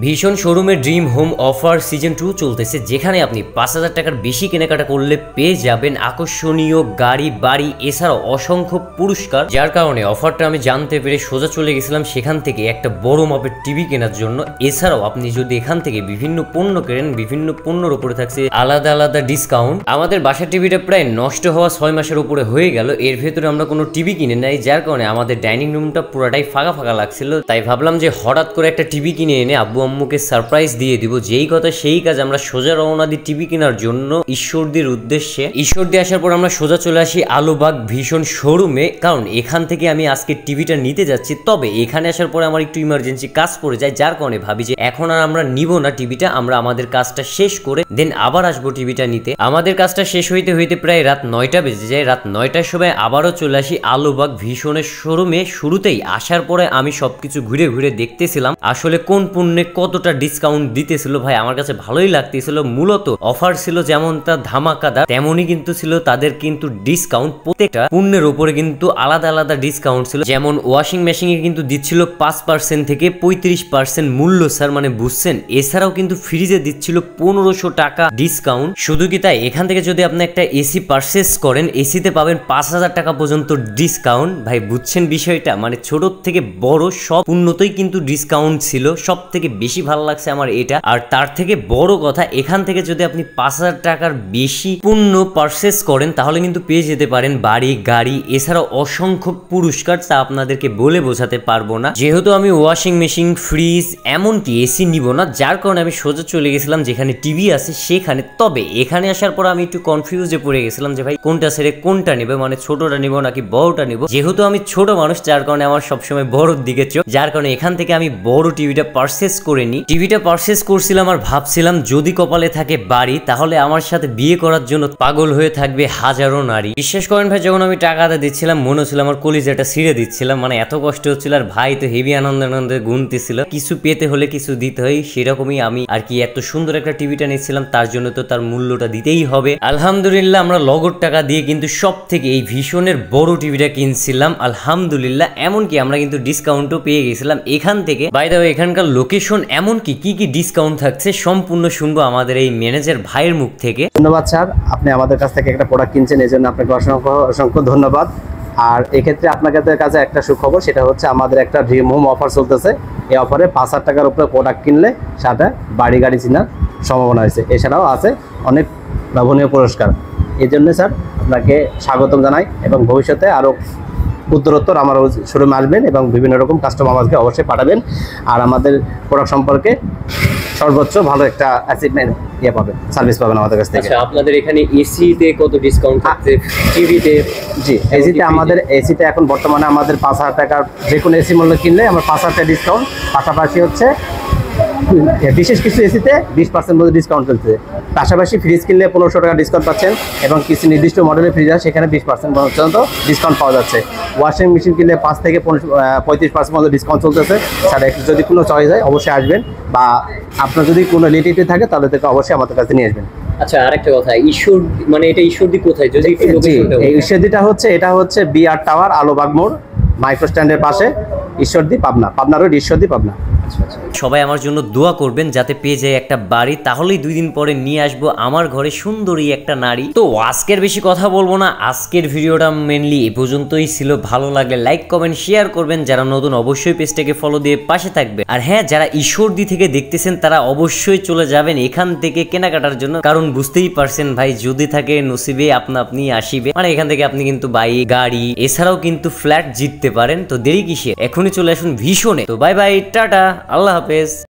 ভীষণ শোরুমের dream home offer season 2 চলতেছে, যেখানে আপনি ৫,০০০ টাকার বেশি কেনাকাটা করলে পেয়ে যাবেন আকর্ষণীয় গাড়ি, বাড়ি, এছাড়াও অসংখ্য পুরস্কার। যার কারণে অফারটা আমি জানতে পেরে সোজা চলে গেছিলাম সেখান থেকে একটা বড় মাপের টিভি কেনার জন্য। এছাড়াও আপনি যদি এখান থেকে বিভিন্ন পণ্য কেনেন, বিভিন্ন পণ্যের উপরে থাকছে আলাদা আলাদা ডিসকাউন্ট। আমাদের বাসার টিভিটা প্রায় নষ্ট হওয়া ৬ মাসের উপরে হয়ে গেল, এর ভেতরে আমরা কোনো টিভি কিনে নাই, যার কারণে আমাদের ডাইনিং রুমটা পুরাটাই ফাঁকা ফাঁকা লাগছিল। তাই ভাবলাম যে হঠাৎ করে একটা টিভি কিনে এনে আব্বু আম্মুকে সারপ্রাইজ দিয়ে দিব। যেই কথা সেই কাজ, আমরা সোজা রওনা দিই টিভি কেনার জন্য ঈশ্বরদীর উদ্দেশ্যে। ঈশ্বরদী আসার পর আমরা সোজা চলে আসি আলুবাগ ভীষণ শোরুমে, কারণ এখান থেকে আমি আজকে টিভিটা নিতে যাচ্ছি। তবে এখানে আসার পরে আমার একটু ইমার্জেন্সি কাজ পড়ে যায়, যার কারণে ভাবি যে এখন আর আমরা নিব না টিভিটা, আমরা আমাদের কাজটা শেষ করে দেন আবার আসবো টিভিটা নিতে। আমাদের কাজটা শেষ হইতে হইতে প্রায় রাত ৯টা বেজে যায়। রাত ৯টার সময় আবারও চলে আসি আলুবাগ ভীষণের শোরুমে। শুরুতেই আসার পরে আমি সবকিছু ঘুরে ঘুরে দেখতেছিলাম আসলে কোন পণ্যে কতটা ডিসকাউন্ট দিতেছিল। ভাই আমার কাছে ভালোই লাগতেছিল। মূলত অফার ছিল যেমনটা ধামাকাদার, তেমনই কিন্তু ছিল তাদের কিন্তু ডিসকাউন্ট। প্রত্যেকটা পণ্যের উপরে কিন্তু আলাদা আলাদা ডিসকাউন্ট ছিল। যেমন ওয়াশিং মেশিনে কিন্তু দিচ্ছিল ৫% থেকে ৩৫% মূল্য স্যার, মানে বুঝছেন। এছাড়াও কিন্তু ফ্রিজে দিচ্ছিল ১৫০০ টাকা ডিসকাউন্ট। শুধু কি তাই, এখান থেকে যদি আপনি একটা এসি পারচেস করেন, এসিতে পাবেন ৫,০০০ টাকা পর্যন্ত ডিসকাউন্ট। ভাই বুঝছেন বিষয়টা, মানে ছোট থেকে বড় সব পণ্যতেই কিন্তু ডিসকাউন্ট ছিল। সব থেকে বেশি ভালো লাগছে আমার এটা। আর তার থেকে বড় কথা, এখান থেকে যদি আপনি ৫,০০০ টাকার বেশি পণ্য পারচেস করেন তাহলে কিন্তু পেয়ে যেতে পারেন বাড়ি, গাড়ি, এছাড়াও অসংখ্য পুরস্কার। তা আপনাদেরকে বলে বোঝাতে পারবো না। যেহেতু আমি ওয়াশিং মেশিন, ফ্রিজ, এমনকি এসি নিব না, যার কারণে আমি সোজা চলে গেছিলাম যেখানে টিভি আছে সেখানে। তবে এখানে আসার পর আমি একটু কনফিউজে পড়ে গেছিলাম যে ভাই কোনটা ছেড়ে কোনটা নেবে, মানে ছোটটা নিব নাকি বড়টা নিব। যেহেতু আমি ছোট মানুষ, যার কারণে আমার সবসময় বড়র দিকে চোখ, যার কারণে এখান থেকে আমি বড় টিভিটা পারচেস করে নিই। টিভিটা পারচেস করছিলাম আর ভাবছিলাম যদি কপালে থাকে বাড়ি, তাহলে আমার সাথে বিয়ে করার জন্য পাগল হয়ে থাকবে হাজারো নারী। বিশ্বাস করেন ভাই, যখন আমি টাকাটা দিচ্ছিলাম মনে হচ্ছিল আমার কলিজাটা ছিঁড়ে দিচ্ছিলাম, মানে এত কষ্ট হচ্ছিল। আর ভাই তো হেভি আনন্দে আনন্দে গুনতেছিল, কিছু পেতে হলে কিছু দিতে হয়, সেরকমই আমি আর কি এত সুন্দর একটা টিভিটা নিচ্ছিলাম, তার জন্য তো তার মূল্যটা দিতেই হবে। আলহামদুলিল্লাহ আমরা লগর টাকা দিয়ে কিন্তু সব থেকে এই ভীষণের বড় টিভিটা কিনছিলাম আলহামদুলিল্লাহ। এমনকি আমরা কিন্তু ডিসকাউন্টও পেয়ে গেছিলাম এখান থেকে। বাই দ্য ওয়ে, এখানকার লোকেশন এমনকি কি কি ডিসকাউন্ট থাকছে সম্পূর্ণ শুনবো আমাদের এই ম্যানেজার ভাইয়ের মুখ থেকে। ধন্যবাদ স্যার, আপনি আমাদের কাছ থেকে একটা প্রোডাক্ট কিনছেন, এই জন্য আপনাকে অসংখ্য অসংখ্য ধন্যবাদ। আর এক্ষেত্রে আপনাদের কাছে একটা সুখবর, সেটা হচ্ছে আমাদের একটা ড্রিম হোম অফার চলতেছে। এই অফারে ৫,০০০ টাকার উপরে প্রোডাক্ট কিনলে সাথে বাড়ি গাড়ি কেনার সম্ভাবনা হয়েছে। এছাড়াও আছে অনেক লাভনীয় পুরস্কার। এই জন্য স্যার আপনাকে স্বাগতম জানাই, এবং ভবিষ্যতে আরও উত্তরোত্তর আমার শোরুমে আসবেন এবং বিভিন্ন রকম কাস্টমার আমাদেরকে অবশ্যই পাঠাবেন। আর আমাদের প্রোডাক্ট সম্পর্কে সর্বোচ্চ ভালো একটা অ্যাচিভমেন্ট পাবেন, সার্ভিস পাবেন আমাদের কাছ থেকে। আচ্ছা, আপনাদের এখানে এসিতে কত ডিসকাউন্ট থাকছে? টিভিতে? জি, এসিতে এখন বর্তমানে আমাদের ৫,০০০ টাকার যে কোনো এসি মূল্য কিনলে আমার ৫,০০০ টাকা ডিসকাউন্ট। পাশাপাশি হচ্ছে বিশেষ কিছু এসিতে 20% মধ্যে ডিসকাউন্ট চলছে। পাশাপাশি ফ্রিজ কিনলে ১৫০০ টাকা ডিসকাউন্ট পাচ্ছেন, এবং কিছু নির্দিষ্ট মডেলের ফ্রিজ আছে সেখানে 20% পর্যন্ত ডিসকাউন্ট পাওয়া যাচ্ছে। ওয়াশিং মেশিন কিনলে ৫ থেকে ৩৫% মধ্যে ডিসকাউন্ট চলতেছে। স্যার যদি কোনো চয়েস হয় অবশ্যই আসবেন, বা আপনার যদি কোনো রিলেটিভ থাকে তাহলে থেকে অবশ্যই আমাদের কাছে নিয়ে আসবেন। আচ্ছা, আরেকটা কথা, ঈশ্বর মানে এটা ঈশ্বরদী কোথায়? যদি ঈশ্বরদীটা হচ্ছে, এটা হচ্ছে বিআর টাওয়ার, আলোবাগ মোড়, মাইক্রো স্ট্যান্ডের পাশে, ঈশ্বরদী পাবনা, পাবনা রোড, ঈশ্বরদী পাবনা। সবাই আমার জন্য দোয়া করবেন যাতে পেয়ে যায় একটা বাড়ি, তাহলেই 2 দিন পরে নিয়ে আসবো আমার ঘরে সুন্দরী একটা নারী। তো আজকের বেশি কথা বলবো না, আজকের ভিডিওটা মেনলি এ পর্যন্তই ছিল। ভালো লাগলে লাইক, কমেন্ট, শেয়ার করবেন। যারা নতুন অবশ্যই পেজটাকে ফলো দিয়ে পাশে থাকবে। আর হ্যাঁ, যারা ঈশ্বরদী থেকে দেখতেছেন তারা অবশ্যই চলে যাবেন এখান থেকে কেনাকাটার জন্য, কারণ বুঝতেই পারছেন ভাই, যদি থাকে নসিবে আপনা আপনি আসিবে। মানে এখান থেকে আপনি কিন্তু বাইক, গাড়ি, এছাড়াও কিন্তু ফ্ল্যাট জিততে পারেন। তো দেরি কিসে, এখনই চলে আসুন ভীষণে। তো বাই বাই, টাটা, আল্লাহ হাফেজ।